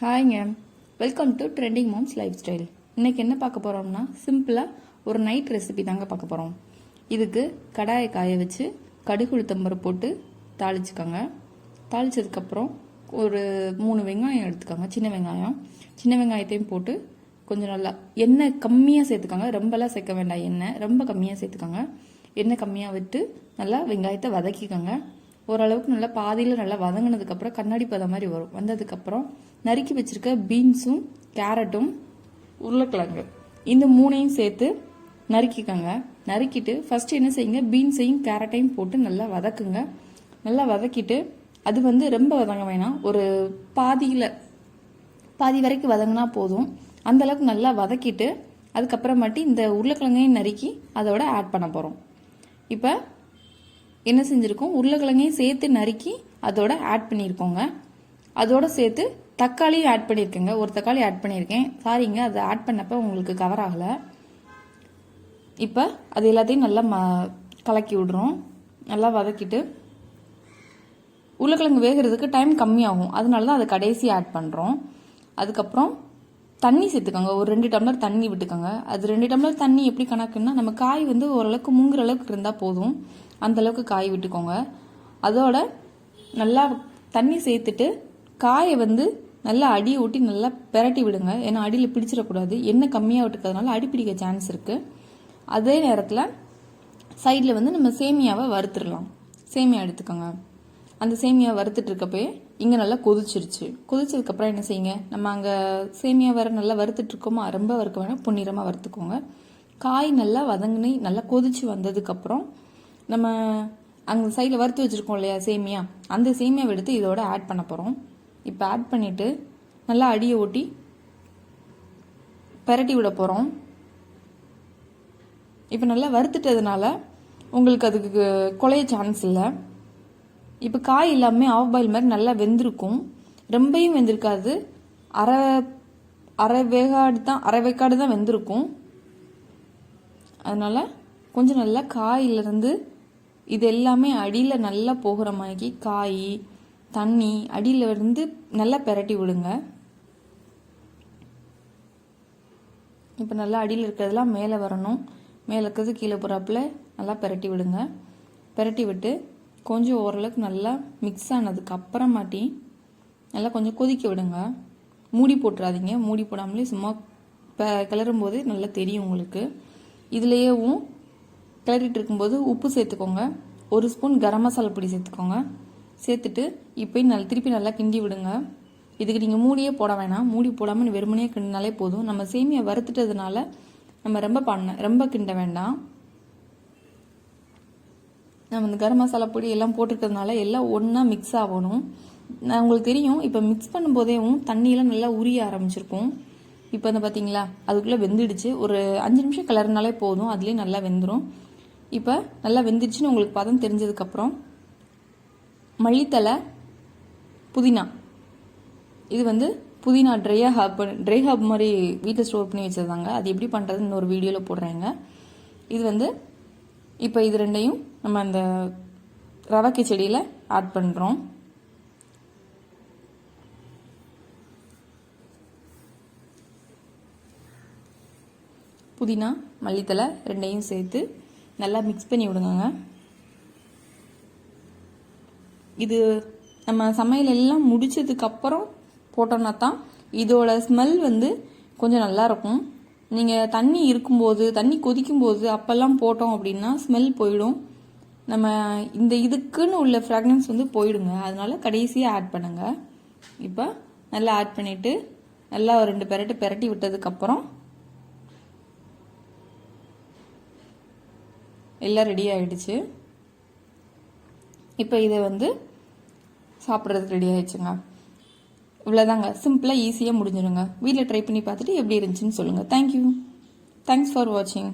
ஹாய்ங்க, welcome to trending moms lifestyle. இன்றைக்கி என்ன பார்க்க போகிறோம்னா சிம்பிளாக ஒரு நைட் ரெசிபி தாங்க பார்க்க போகிறோம். இதுக்கு கடாயை காய வச்சு கடுகு உளுத்தம்பருப்பு போட்டு தாளிச்சுக்கோங்க. தாளித்ததுக்கப்புறம் ஒரு 3 வெங்காயம் எடுத்துக்கோங்க. சின்ன வெங்காயத்தையும் போட்டு கொஞ்சம் நல்லா எண்ணெய் கம்மியாக சேர்த்துக்கோங்க. ரொம்பலாம் சேர்க்க வேண்டாம், எண்ணெய் ரொம்ப கம்மியாக சேர்த்துக்கோங்க. எண்ணெய் கம்மியாக விட்டு நல்லா வெங்காயத்தை வதக்கிக்கோங்க. ஓரளவுக்கு நல்லா பாதியில் நல்லா வதங்கினதுக்கப்புறம் கண்ணாடி பதம் மாதிரி வரும். வந்ததுக்கப்புறம் நறுக்கி வச்சிருக்க பீன்ஸும் கேரட்டும் உருளைக்கிழங்கு இந்த 3ஐயும் சேர்த்து நறுக்கிக்கோங்க. நறுக்கிட்டு ஃபர்ஸ்ட் என்ன செய்யுங்க, பீன்ஸையும் கேரட்டையும் போட்டு நல்லா வதக்குங்க. நல்லா வதக்கிட்டு அது ரொம்ப வதங்க வேணாம், ஒரு பாதி வரைக்கும் வதங்கினா போதும். அந்த அளவுக்கு நல்லா வதக்கிட்டு அதுக்கப்புறமாட்டி இந்த உருளைக்கிழங்கையும் நறுக்கி அதோட ஆட் பண்ண போகிறோம். இப்போ என்ன செஞ்சுருக்கோம், உருளைக்கிழங்கையும் சேர்த்து நறுக்கி அதோட ஆட் பண்ணியிருக்கோங்க. அதோட சேர்த்து தக்காளியும் ஆட் பண்ணியிருக்கேங்க. ஒரு தக்காளி ஆட் பண்ணியிருக்கேன், சாரிங்க அதை ஆட் பண்ணப்போ உங்களுக்கு கவர் ஆகலை. இப்போ அது எல்லாத்தையும் நல்லா கலக்கி விடுறோம். நல்லா வதக்கிட்டு உருளைக்கிழங்கு வேகிறதுக்கு டைம் கம்மியாகும், அதனால தான் அதை கடைசி ஆட் பண்ணுறோம். அதுக்கப்புறம் தண்ணி சேர்த்துக்கோங்க. ஒரு 2 டம்ளர் தண்ணி விட்டுக்கோங்க. அது 2 டம்ளர் தண்ணி எப்படி கணக்குன்னா, நம்ம காய் ஓரளவுக்கு முங்குற அளவுக்கு இருந்தால் போதும், அந்தளவுக்கு காய் விட்டுக்கோங்க. அதோட நல்லா தண்ணி சேர்த்துட்டு காயை நல்லா அடியை ஊட்டி நல்லா பெரட்டி விடுங்க. ஏன்னா அடியில் பிடிச்சிடக்கூடாது, எண்ணெய் கம்மியாக விட்டுக்கிறதுனால அடி பிடிக்க சான்ஸ் இருக்குது. அதே நேரத்தில் சைடில் நம்ம சேமியாவை வறுத்துடலாம். சேமியா எடுத்துக்கோங்க. அந்த சேமியா வறுத்துட்டு இருக்கப்பே இங்கே நல்லா கொதிச்சிருச்சு. கொதிச்சதுக்கப்புறம் என்ன செய்யுங்க, நம்ம அங்கே சேமியா வேறு நல்லா வறுத்துட்டு இருக்கோமா, ரொம்ப வறுக்க வேணாம், பொன்னிறமாக வறுத்துக்கோங்க. காய் நல்லா வதங்கினி நல்லா கொதிச்சு வந்ததுக்கப்புறம் நம்ம அங்கே சைடில் வறுத்து வச்சுருக்கோம் இல்லையா சேமியா, அந்த சேமியாவை எடுத்து இதோட ஆட் பண்ண போகிறோம். இப்போ ஆட் பண்ணிவிட்டு நல்லா அடியை ஓட்டி பெரட்டி விட போகிறோம். இப்போ நல்லா வறுத்துட்டதுனால உங்களுக்கு அதுக்கு குழைய சான்ஸ் இல்லை. இப்போ காய் எல்லாமே ஆஃப் பாயில் மாதிரி நல்லா வெந்திருக்கும், ரொம்பையும் வெந்திருக்காது, அரை வேக்காடு தான் வெந்திருக்கும். அதனால் கொஞ்சம் நல்லா காயிலிருந்து இது எல்லாமே அடியில் நல்லா போகிற மாதிரி காய் தண்ணி அடியில் நல்லா பெரட்டி விடுங்க. இப்போ நல்லா அடியில் இருக்கிறதெல்லாம் மேலே வரணும், மேலே இருக்கிறது கீழே போகிறாப்புல நல்லா பெரட்டி விடுங்க. பெரட்டி விட்டு கொஞ்சம் ஓரளவுக்கு நல்லா மிக்ஸ் ஆனதுக்கு அப்புறமாட்டி நல்லா கொஞ்சம் கொதிக்க விடுங்க. மூடி போட்டுறாதீங்க, மூடி போடாமலே சும்மா கிளறும் போது நல்லா தெரியும் உங்களுக்கு. இதுலேயேவும் கிளறிட்டு இருக்கும்போது உப்பு சேர்த்துக்கோங்க. 1 ஸ்பூன் கரம் மசாலா பொடி சேர்த்துக்கோங்க. சேர்த்துட்டு இப்போ திருப்பி நல்லா கிண்டி விடுங்க. இதுக்கு நீங்கள் மூடியே போட வேணாம், மூடி போடாமல் வெறுமனையாக கிண்டினாலே போதும். நம்ம சேமியா வறுத்துட்டதுனால நம்ம ரொம்ப கிண்ட வேண்டாம். நம்ம இந்த கரம் மசாலா பொடி எல்லாம் போட்டுருக்கிறதுனால எல்லாம் ஒன்றா மிக்ஸ் ஆகணும். நான் உங்களுக்கு தெரியும், இப்போ மிக்ஸ் பண்ணும்போதேவும் தண்ணியெல்லாம் நல்லா உரிய ஆரம்பிச்சிருக்கும். இப்போ பார்த்தீங்களா, அதுக்குள்ளே வெந்துடுச்சு. ஒரு 5 நிமிஷம் கிளறினாலே போதும், அதுலேயே நல்லா வெந்துடும். இப்போ நல்லா வெந்துடுச்சுன்னு உங்களுக்கு பதம் தெரிஞ்சதுக்கப்புறம் மல்லித்தலை, புதினா, இது புதினா ட்ரை ஹாப் மாதிரி வீட்டில் ஸ்டோர் பண்ணி வச்சதாங்க. அது எப்படி பண்ணுறதுன்னு இன்னொரு வீடியோவில் போடுறேங்க. இது இப்போ இது ரெண்டையும் நம்ம அந்த ரவை கிச்சடியில் ஆட் பண்ணுறோம். புதினா மல்லித்தலை ரெண்டையும் சேர்த்து நல்லா மிக்ஸ் பண்ணி விடுங்க. இது நம்ம சமையல் எல்லாம் முடிச்சதுக்கப்புறம் போட்டோம்னா தான் இதோட ஸ்மெல் கொஞ்சம் நல்லாயிருக்கும். நீங்கள் தண்ணி இருக்கும்போது, தண்ணி கொதிக்கும்போது அப்போல்லாம் போட்டோம் அப்படின்னா ஸ்மெல் போயிடும். நம்ம இந்த இதுக்குன்னு உள்ள ஃப்ராக்ரன்ஸ் போயிடுங்க. அதனால கடைசியாக ஆட் பண்ணுங்கள். இப்போ நல்லா ஆட் பண்ணிவிட்டு நல்லா ஒரு 2 பெரட்டி விட்டதுக்கப்புறம் எல்லாம் ரெடி ஆகிடுச்சு. இப்போ இதை சாப்பிட்றதுக்கு ரெடி ஆகிடுச்சுங்க. இவ்வளோதாங்க, சிம்பிளாக ஈஸியாக முடிஞ்சிடுங்க. வீட்டில் ட்ரை பண்ணி பார்த்துட்டு எப்படி இருந்துச்சுன்னு சொல்லுங்கள். தேங்க்யூ. தேங்க்ஸ் ஃபார் வாட்சிங்.